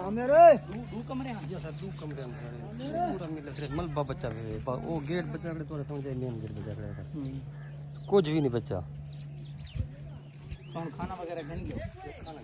दो कमरे हैं सर, दो कमरे हैं पूरा मिल रहा मलबा बच्चा भी वो गेट बच्चा करे थोड़ा समझे मेन गेट बच्चा करे कुछ भी नहीं बच्चा खाना वगैरह खाना